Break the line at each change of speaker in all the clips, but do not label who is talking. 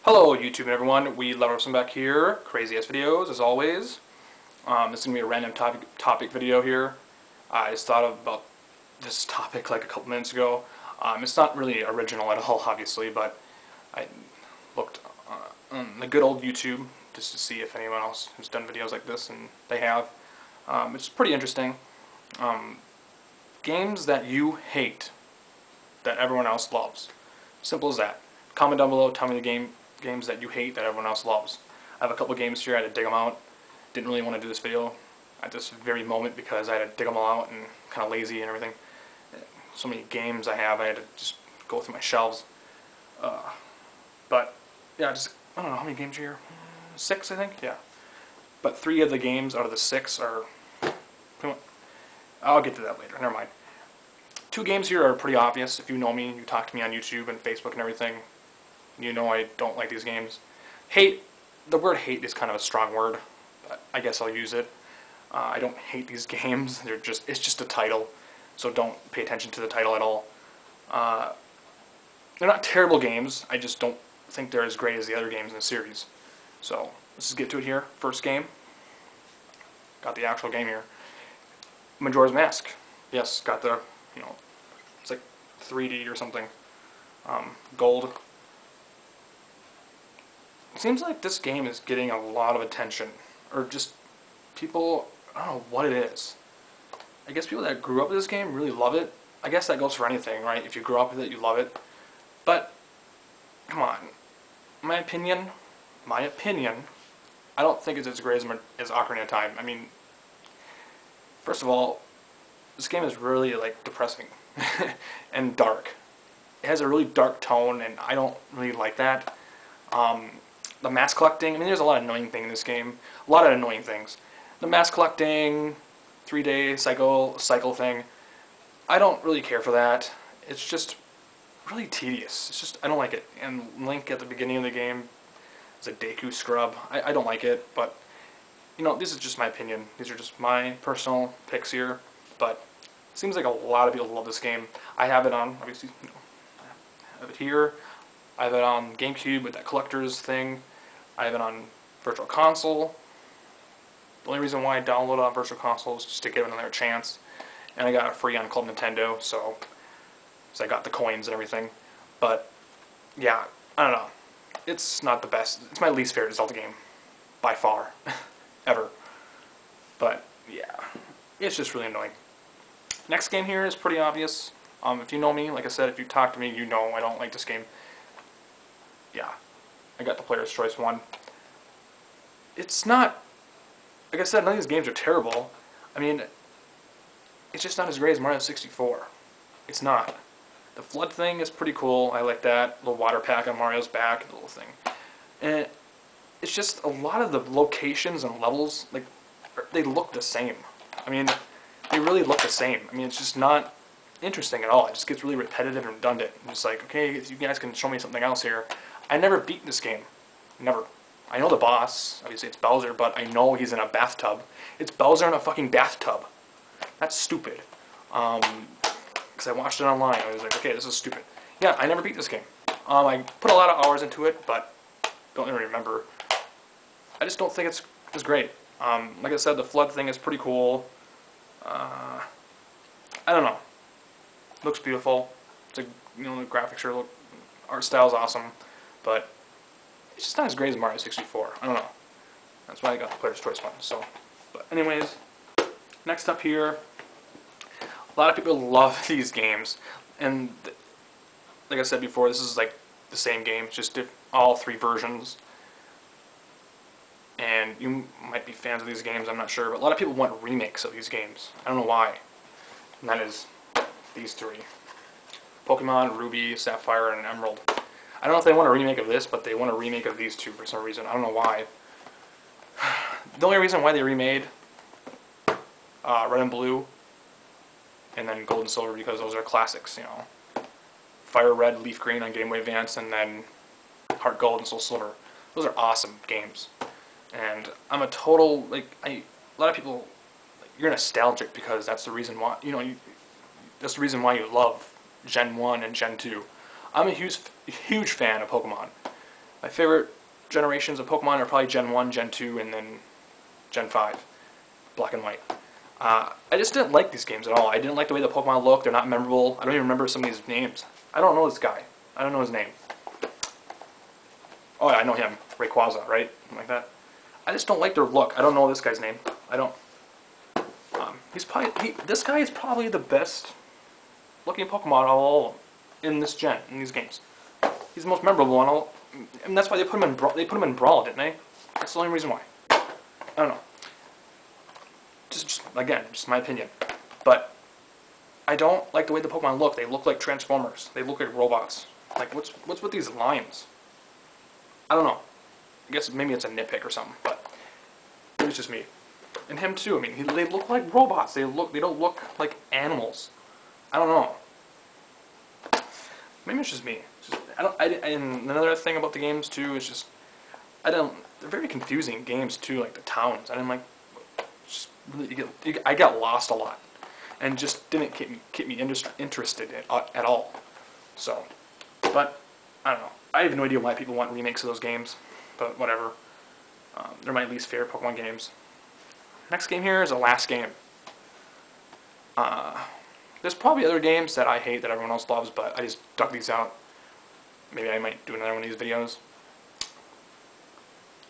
Hello YouTube everyone, we love some back here, crazy ass videos as always. This is going to be a random topic video here. I just thought about this topic like a couple minutes ago. It's not really original at all obviously, but I looked on the good old YouTube just to see if anyone else has done videos like this, and they have. It's pretty interesting. Games that you hate that everyone else loves. Simple as that. Comment down below, tell me the games that you hate that everyone else loves. I have a couple games here, I had to dig them out. Didn't really want to do this video at this very moment because I had to dig them all out and kind of lazy and everything. So many games I have, I had to just go through my shelves. But yeah, I don't know how many games are here. 6, I think? Yeah. But 3 of the games out of the 6 are... I'll get to that later, never mind. 2 games here are pretty obvious. If you know me, you talk to me on YouTube and Facebook and everything, you know I don't like these games. Hate, the word hate is kind of a strong word, but I guess I'll use it. I don't hate these games, it's just a title, so don't pay attention to the title at all. They're not terrible games, I just don't think they're as great as the other games in the series. So, let's just get to it here. First game. Got the actual game here. Majora's Mask. Yes, got the, it's like 3D or something. Gold. It seems like this game is getting a lot of attention, or just people, I don't know what it is. I guess people that grew up with this game really love it. I guess that goes for anything, right? If you grew up with it, you love it. But, come on. My opinion, I don't think it's as great as Ocarina of Time. I mean, first of all, this game is really, like, depressing and dark. It has a really dark tone, and I don't really like that. The mask collecting, I mean, there's a lot of annoying things in this game. A lot of annoying things. The mask collecting, 3-day cycle thing, I don't really care for that. It's just really tedious. It's just, I don't like it. And Link at the beginning of the game is a Deku scrub. I don't like it, but, this is just my opinion. These are just my personal picks here, but it seems like a lot of people love this game. I have it on, obviously, I have it here. I have it on GameCube with that collector's thing. I have it on Virtual Console. The only reason why I downloaded it on Virtual Console is just to give it another chance. And I got it free on Club Nintendo, so I got the coins and everything. But, yeah, I don't know. It's not the best. It's my least favorite Zelda game. By far. Ever. But, yeah. It's just really annoying. Next game here is pretty obvious. If you know me, like I said, if you talk to me, you know I don't like this game. Yeah, I got the Player's Choice one. It's not, like I said, none of these games are terrible. I mean, it's just not as great as Mario 64. It's not. The flood thing is pretty cool. I like that. Little water pack on Mario's back, the little thing. And it's just a lot of the locations and levels, like, they look the same. I mean, they really look the same. I mean, it's just not interesting at all. It just gets really repetitive and redundant. It's like, okay, if you guys can show me something else here. I never beat this game. Never. I know the boss. Obviously it's Bowser, but I know he's in a bathtub. It's Bowser in a fucking bathtub. That's stupid. Because I watched it online. I was like, okay, this is stupid. Yeah, I never beat this game. I put a lot of hours into it, but don't even remember. I just don't think it's as great. Like I said, the flood thing is pretty cool. I don't know. Looks beautiful. It's like, the graphics are art style's awesome, but it's just not as great as Mario 64. I don't know. That's why I got the Player's Choice one. So, but anyways, next up here, a lot of people love these games, and like I said before, this is like the same game, just all 3 versions. And you might be fans of these games, I'm not sure, but a lot of people want remakes of these games. I don't know why. And that is these 3. Pokemon, Ruby, Sapphire, and Emerald. I don't know if they want a remake of this, but they want a remake of these 2 for some reason. I don't know why. The only reason why they remade Red and Blue and then Gold and Silver, because those are classics, Fire Red, Leaf Green on Game Boy Advance, and then Heart Gold and Soul Silver. Those are awesome games. And I'm a total, a lot of people, you're nostalgic because that's the reason why, that's the reason why you love Gen 1 and Gen 2. I'm a huge fan of Pokemon. My favorite generations of Pokemon are probably Gen 1, Gen 2, and then Gen 5, Black and White. I just didn't like these games at all. I didn't like the way the Pokemon look. They're not memorable. I don't even remember some of these names. I don't know this guy. I don't know his name. Oh, yeah, I know him. Rayquaza, right? Something like that. I just don't like their look. I don't know this guy's name. I don't. This guy is probably the best looking Pokemon of all of them in this gen, in these games. He's the most memorable one. And that's why they put him in Brawl, didn't they? That's the only reason why. I don't know. Again, just my opinion. But I don't like the way the Pokemon look. They look like Transformers. They look like robots. Like, what's with these lines? I don't know. I guess maybe it's a nitpick or something, but it was just me. And him too. I mean, they look like robots. They don't look like animals. I don't know. Maybe it's just me. And another thing about the games too is just they're very confusing games too. Like the towns. I didn't like. I got lost a lot, and just didn't keep me interested at all. So, but I don't know. I have no idea why people want remakes of those games, but whatever. They're my least favorite Pokemon games. Next game here is the last game. There's probably other games that I hate that everyone else loves, but I just dug these out. Maybe I might do another one of these videos.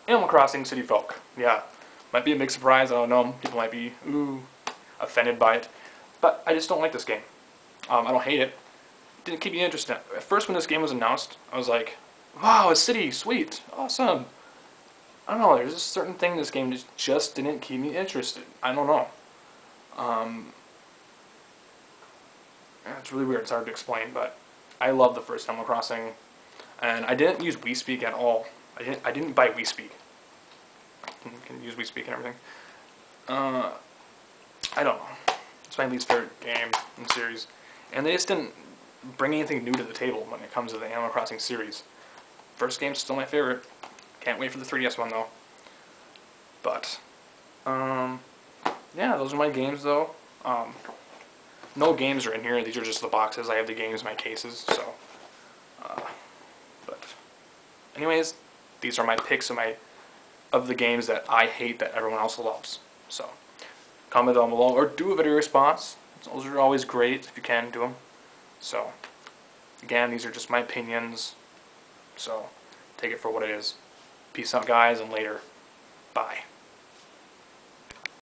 Animal Crossing City Folk. Yeah, might be a big surprise. I don't know. People might be offended by it, but I just don't like this game. I don't hate it. It didn't keep me interested. At first, when this game was announced, I was like, "Wow, a city, sweet, awesome." I don't know. There's a certain thing in this game that just didn't keep me interested. I don't know. It's really weird. It's hard to explain, but I love the first Animal Crossing, and I didn't use WeSpeak at all. I didn't buy WeSpeak. You can use WeSpeak and everything. I don't know. It's my least favorite game in the series, and they just didn't bring anything new to the table when it comes to the Animal Crossing series. First game's still my favorite. Can't wait for the 3DS one though. But yeah, those are my games though. No games are in here. These are just the boxes. I have the games in my cases. So, but anyways, these are my picks of the games that I hate that everyone else loves. So, comment down below or do a video response. Those are always great if you can do them. So, again, these are just my opinions. So, take it for what it is. Peace out, guys, and later. Bye.